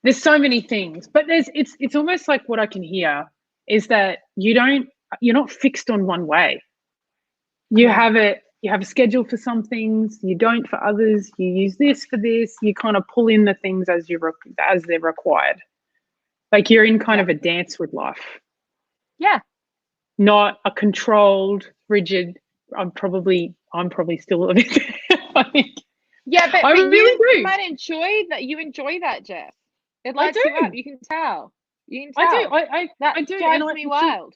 There's so many things, but it's almost like what I can hear is that you're not fixed on one way. You have a schedule for some things, you don't for others. You use this for this. You kind of pull in the things as they're required. Like you're in kind of a dance with life. Yeah. Not a controlled, rigid. I'm probably still a bit. I think. Yeah, but you might enjoy that. You enjoy that, Jess. It lights you up. You can tell. I do. That drives me wild.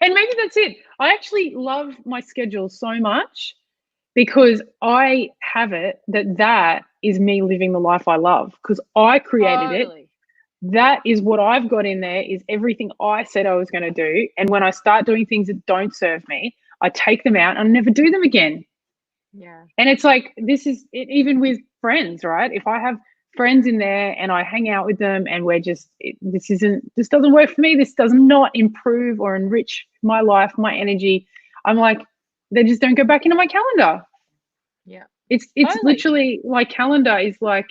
And maybe that's it. I actually love my schedule so much because I have it that is me living the life I love because I created it. That is what I've got in there is everything I said I was going to do. And when I start doing things that don't serve me, I take them out and I never do them again. Yeah. And it's like, this is it, even with friends, right? If I have friends in there and I hang out with them and we're just, this doesn't work for me. This does not improve or enrich my life, my energy. I'm like, they just don't go back into my calendar. Yeah. It's totally. Literally my calendar is like,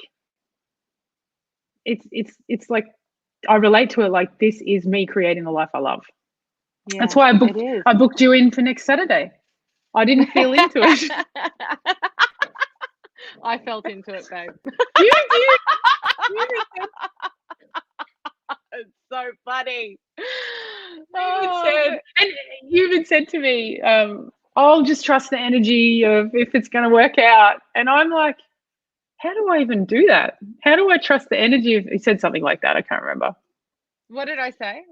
it's like, I relate to it like this is me creating the life I love. Yeah, that's why I booked you in for next Saturday. I didn't feel into it. I felt into it, babe. You did. It's so funny. You even said to me, I'll just trust the energy of if it's going to work out. And I'm like, how do I even do that? How do I trust the energy of, you said something like that. I can't remember. What did I say?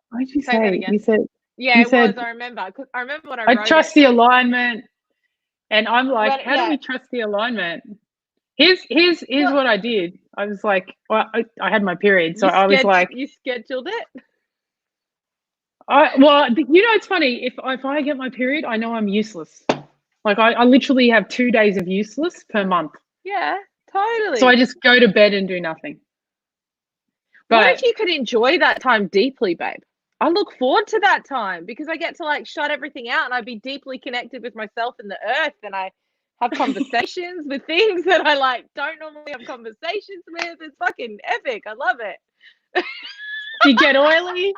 What did you say? You said, yeah, I remember. Because I remember what I wrote. I trust the alignment. And I'm like, how do we trust the alignment? Here's what I did. I was like, well, I had my period. So I was like. You scheduled it? It's funny. If I get my period, I know I'm useless. Like I literally have 2 days of useless per month. Yeah, totally. So I just go to bed and do nothing. But what if you could enjoy that time deeply, babe? I look forward to that time because I get to like shut everything out and I'd be deeply connected with myself and the earth, and I have conversations with things that I like don't normally have conversations with. It's fucking epic. I love it. You get oily.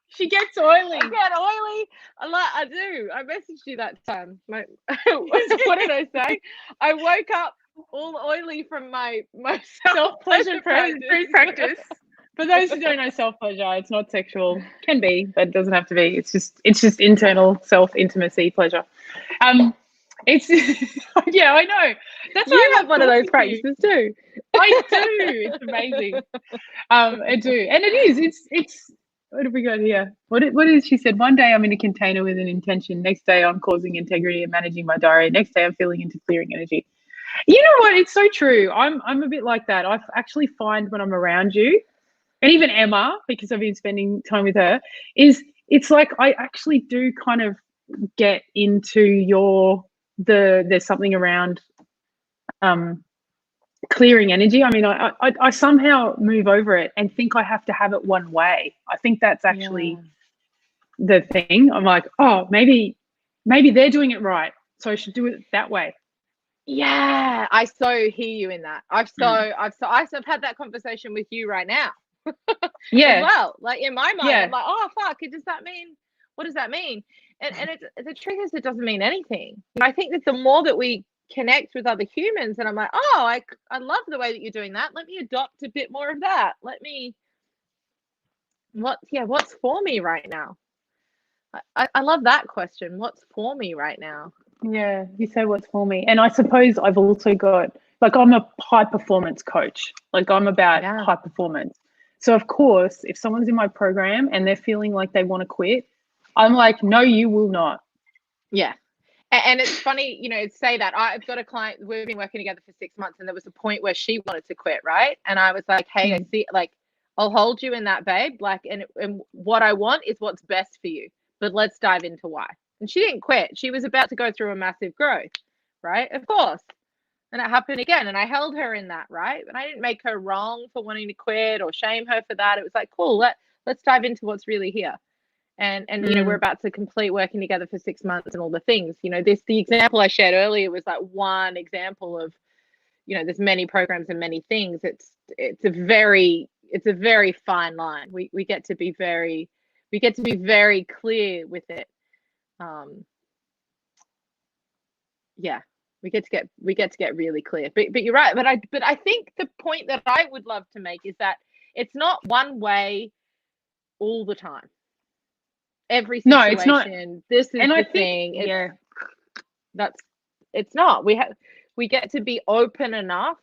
She gets oily. I get oily. I do. I messaged you that time. What did I say? I woke up all oily from my self-pleasure practice. For those who don't know self-pleasure, it's not sexual. Can be, but it doesn't have to be. It's just internal self-intimacy pleasure. It's yeah, I know. That's why you have one of those practices too. I do. It's amazing. I do, and it is. It's. What have we got here? What is she said? One day I'm in a container with an intention. Next day I'm causing integrity and managing my diary. Next day I'm feeling into clearing energy. You know what? It's so true. I'm a bit like that. I actually find when I'm around you, and even Emma, because I've been spending time with her, it's like I actually do kind of get into there's something around clearing energy. I mean, I somehow move over it and think I have to have it one way. I think that's actually the thing. I'm like, oh, maybe they're doing it right, so I should do it that way. Yeah, I so hear you in that. I've had that conversation with you right now. Yeah. As well, like in my mind, I'm like, oh fuck, does that mean? What does that mean? And the truth is, it doesn't mean anything. And I think that the more that we connect with other humans, and I'm like, oh, I love the way that you're doing that. Let me adopt a bit more of that. Let me What's for me right now? I love that question. What's for me right now? Yeah, you say what's for me. And I suppose I've also got, like, I'm a high performance coach. Like, I'm about Yeah. high performance. So, of course, if someone's in my program and they're feeling like they want to quit, I'm like, no, you will not. Yeah. And it's funny, say that. I've got a client, we've been working together for 6 months, and there was a point where she wanted to quit, right? And I was like, hey, I see, like, I'll hold you in that, babe. Like, and what I want is what's best for you. But let's dive into why. And she didn't quit. She was about to go through a massive growth, right? Of course. And it happened again. And I held her in that, right? And I didn't make her wrong for wanting to quit or shame her for that. It was like, cool, let's dive into what's really here. And we're about to complete working together for 6 months and all the things. The example I shared earlier was like one example of, there's many programs and many things. It's a very fine line. We get to be very clear with it. Yeah, we get to get really clear. But you're right. But I think the point that I would love to make is that it's not one way all the time. Every situation. No, it's not. This is And the I think, thing. It's not. We get to be open enough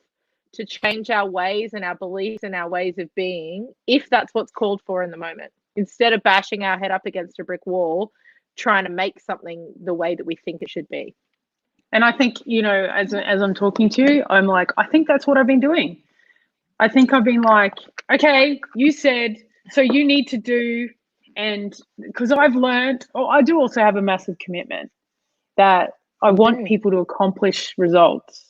to change our ways and our beliefs and our ways of being, if that's what's called for in the moment, instead of bashing our head up against a brick wall, trying to make something the way that we think it should be. and I think, as I'm talking to you, I'm like, I think that's what I've been doing. I think I've been like, okay, you said, so you need to do, and because I've learned, I do also have a massive commitment that I want people to accomplish results.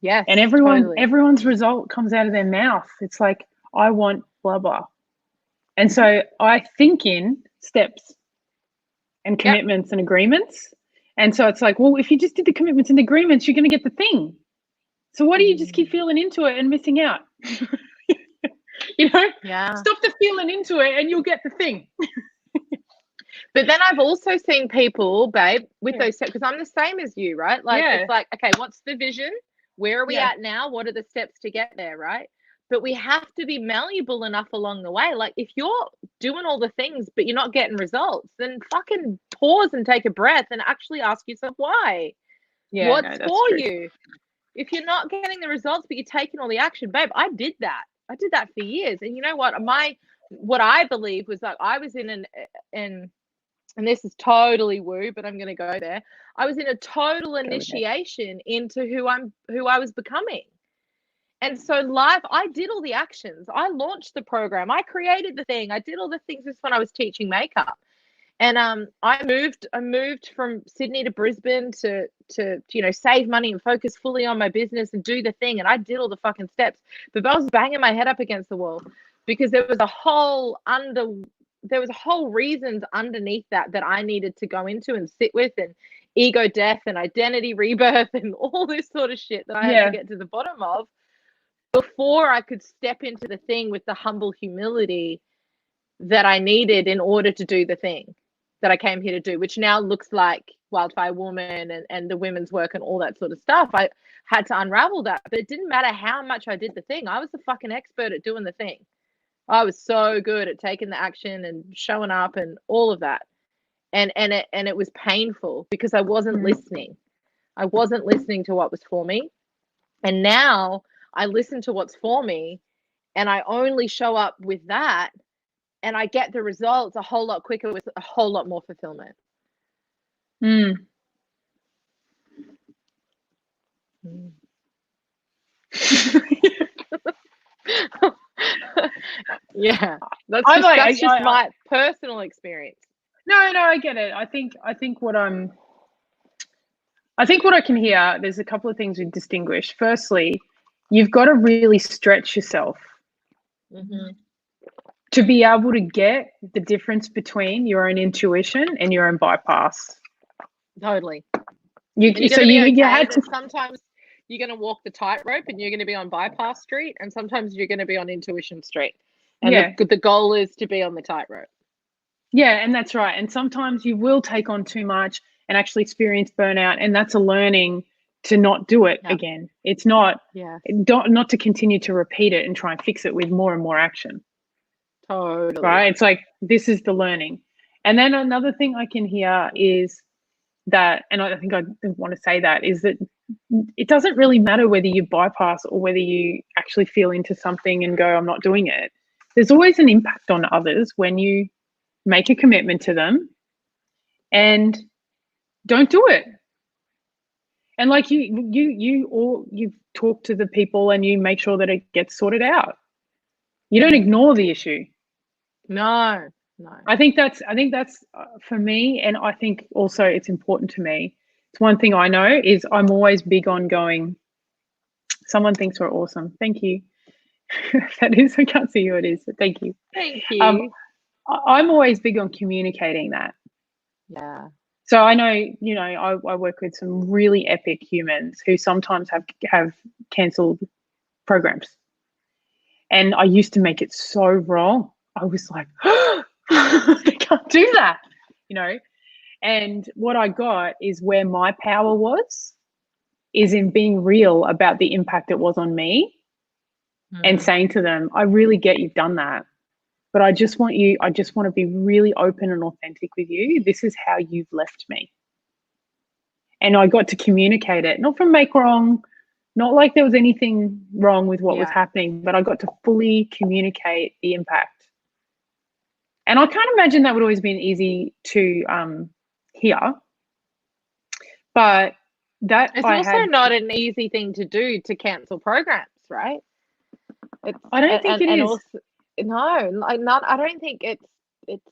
Yes. And totally. everyone's result comes out of their mouth. It's like, I want blah, blah. And so I think in steps and commitments and agreements. And so it's like, well, if you just did the commitments and agreements, you're going to get the thing. So why do you just keep feeling into it and missing out? Stop the feeling into it and you'll get the thing. But then I've also seen people, babe, with those steps, because I'm the same as you, right? Like, it's like, okay, what's the vision? Where are we at now? What are the steps to get there, right? But we have to be malleable enough along the way. Like, if you're doing all the things, but you're not getting results, then fucking pause and take a breath and actually ask yourself why. Yeah, what's for you? If you're not getting the results, but you're taking all the action, babe, I did that. I did that for years. And you know what? What I believe was like, I was in and this is totally woo, but I'm going to go there. I was in a total initiation into who I was becoming. And so I did all the actions. I launched the program. I created the thing. I did all the things. This when I was teaching makeup. And I moved from Sydney to Brisbane to save money and focus fully on my business and do the thing. And I did all the fucking steps. But I was banging my head up against the wall because there was a whole reasons underneath that I needed to go into and sit with, and ego death and identity rebirth and all this sort of shit that I had to get to the bottom of before I could step into the thing with the humble humility that I needed in order to do the thing that I came here to do, which now looks like Wildfire Woman and the women's work and all that sort of stuff. I had to unravel that, but it didn't matter how much I did the thing. I was the fucking expert at doing the thing. I was so good at taking the action and showing up and all of that. And it was painful because I wasn't listening. I wasn't listening to what was for me. And now I listen to what's for me and I only show up with that and I get the results a whole lot quicker with a whole lot more fulfillment. Yeah, that's just my personal experience. No, I get it. I think what I can hear, there's a couple of things we distinguish. Firstly, you've got to really stretch yourself to be able to get the difference between your own intuition and your own bypass. Totally. You had to. Sometimes you're going to walk the tightrope and you're going to be on bypass street, and sometimes you're going to be on intuition street. And the goal is to be on the tightrope. Yeah, and that's right. And sometimes you will take on too much and actually experience burnout, and that's a learning to not do it again. It's not not to continue to repeat it and try and fix it with more and more action. Totally. Right? It's like, this is the learning. And then another thing I can hear is that, and I think I want to say that, is that it doesn't really matter whether you bypass or whether you actually feel into something and go, I'm not doing it. There's always an impact on others when you make a commitment to them and don't do it. And like you've talked to the people and you make sure that it gets sorted out. You don't ignore the issue. No. I think that's for me, and I think also it's important to me. It's one thing I know is I'm always big on going, someone thinks we're awesome. Thank you. That is, I can't see who it is, but thank you. Thank you. I'm always big on communicating that. Yeah. So I know, I work with some really epic humans who sometimes have cancelled programs. And I used to make it so wrong. I was like, I can't do that, And what I got is where my power is in being real about the impact it was on me and saying to them, I really get you've done that. But I just want to be really open and authentic with you. This is how you've left me. And I got to communicate it, not from make wrong, not like there was anything wrong with what was happening, but I got to fully communicate the impact. And I can't imagine that would always been easy to hear. But that it's also not an easy thing to do, to cancel programs, right? I don't think it is. Also, no, I don't think it's it's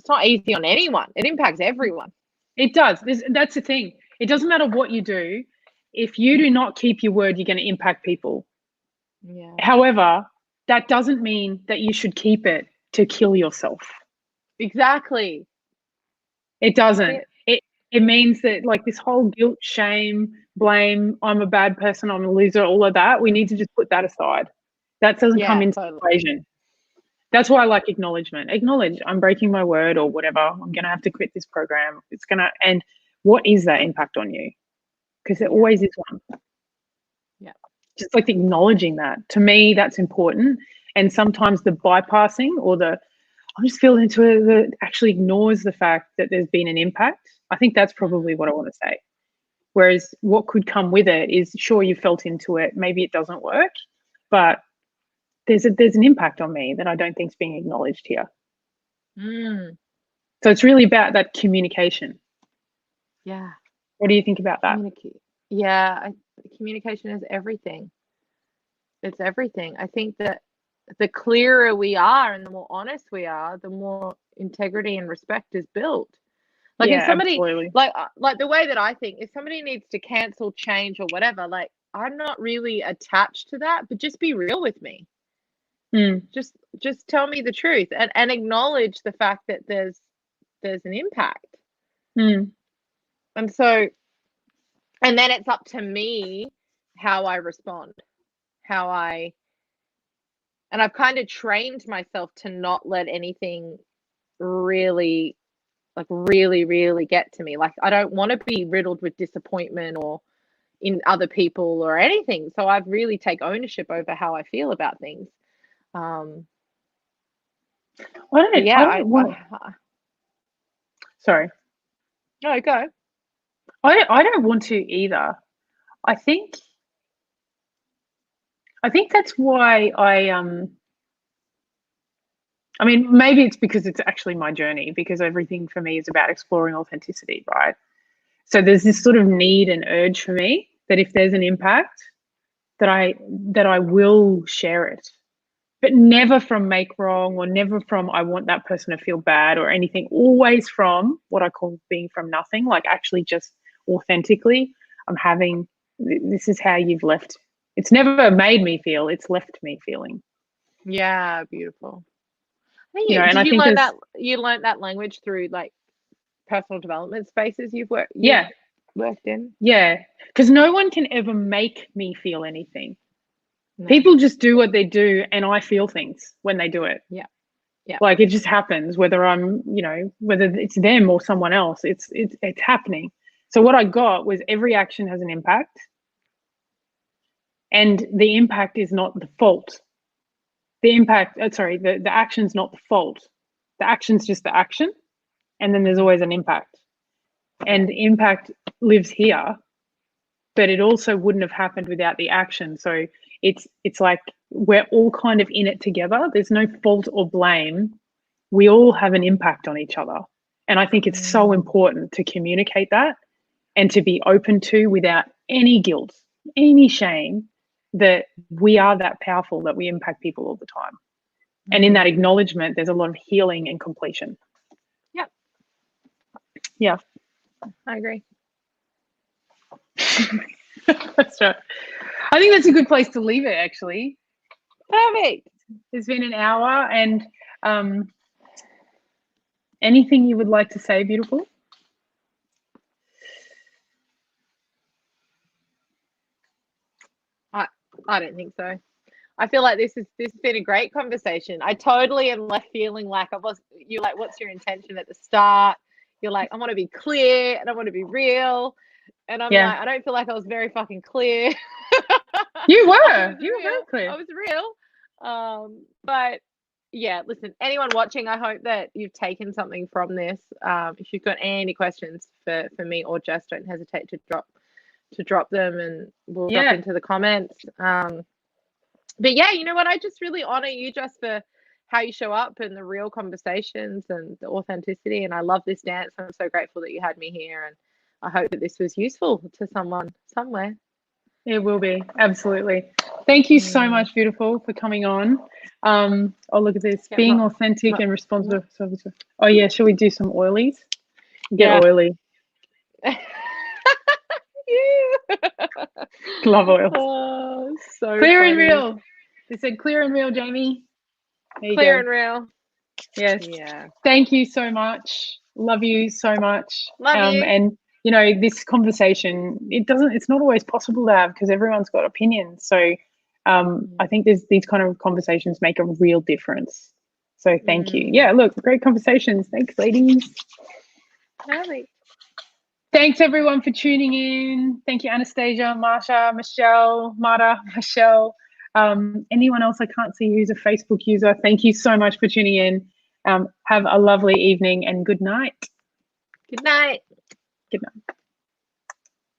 not easy on anyone. It impacts everyone. It does. That's the thing. It doesn't matter what you do. If you do not keep your word, you're going to impact people. Yeah. However, that doesn't mean that you should keep it to kill yourself. Exactly. It doesn't. It means that, like, this whole guilt, shame, blame, I'm a bad person, I'm a loser, all of that, we need to just put that aside. That doesn't come into the equation. That's why I like acknowledgement. Acknowledge, I'm breaking my word or whatever. I'm going to have to quit this program. And what is that impact on you? Because there always is one. Yeah. Just like acknowledging that. To me, that's important. And sometimes the bypassing or I'm just feeling into it that actually ignores the fact that there's been an impact. I think that's probably what I want to say. Whereas what could come with it is, sure, you felt into it. Maybe it doesn't work, but there's an impact on me that I don't think is being acknowledged here. So it's really about that communication. Yeah. What do you think about that? Communication is everything. It's everything. I think that the clearer we are and the more honest we are, the more integrity and respect is built. Like, if somebody, absolutely. like the way that I think, if somebody needs to cancel, change, or whatever, like, I'm not really attached to that, but just be real with me. Just tell me the truth and acknowledge the fact that there's an impact. And so, and then it's up to me how I respond, and I've kind of trained myself to not let anything really get to me. Like, I don't want to be riddled with disappointment or in other people or anything. So I've really take ownership over how I feel about things. Sorry. No, go. I don't want to either. I think that's why I mean, maybe it's because it's actually my journey, because everything for me is about exploring authenticity, right? So there's this sort of need and urge for me that if there's an impact, that I will share it, but never from make wrong, or never from I want that person to feel bad or anything. Always from what I call being from nothing, like actually just authentically, this is how you've left. It's never made me feel, it's left me feeling. Yeah, beautiful. Did you learn that language through, like, personal development spaces you've worked in? Yeah, because no one can ever make me feel anything. No. People just do what they do, and I feel things when they do it. Yeah. Like, it just happens, whether whether it's them or someone else, it's happening. So what I got was every action has an impact. and the impact is not the fault. The impact, the action's not the fault. The action's just the action, and then there's always an impact. And the impact lives here, but it also wouldn't have happened without the action. So it's like we're all kind of in it together. There's no fault or blame. We all have an impact on each other. And I think it's so important to communicate that and to be open to, without any guilt, any shame, that we are that powerful, that we impact people all the time. And in that acknowledgement, there's a lot of healing and completion. Yep. Yeah. I agree. That's right. I think that's a good place to leave it, actually. Perfect. It's been an hour, and anything you would like to say, beautiful? I don't think so. I feel like this has been a great conversation. I totally am left feeling like you're like, what's your intention at the start? You're like, I want to be clear and I want to be real. And I'm like, I don't feel like I was very fucking clear. You were very clear. I was real. But yeah, listen, anyone watching, I hope that you've taken something from this. If you've got any questions for me or Jess, don't hesitate to drop them, and we'll drop into the comments. But yeah, you know what? I just really honor you, Jess, for how you show up and the real conversations and the authenticity. And I love this dance. I'm so grateful that you had me here, and I hope that this was useful to someone somewhere. It will be, absolutely. Thank you so much, beautiful, for coming on. Oh, look at this, being authentic and responsive. Oh yeah, should we do some oilies? Get oily. Love oils. Oh, so clear funny. and real. They said clear and real, Jaimee. Clear and real. Yes. Yeah. Thank you so much. Love you so much. Love you. And you know, this conversation, it's not always possible to have, because everyone's got opinions. So I think these kind of conversations make a real difference. So thank you. Yeah, look, great conversations. Thanks, ladies. Really. Thanks everyone for tuning in. Thank you, Anastasia, Marsha, Michelle, Mara, Michelle. Anyone else I can't see who's a Facebook user, thank you so much for tuning in. Have a lovely evening and good night. Good night. Good night.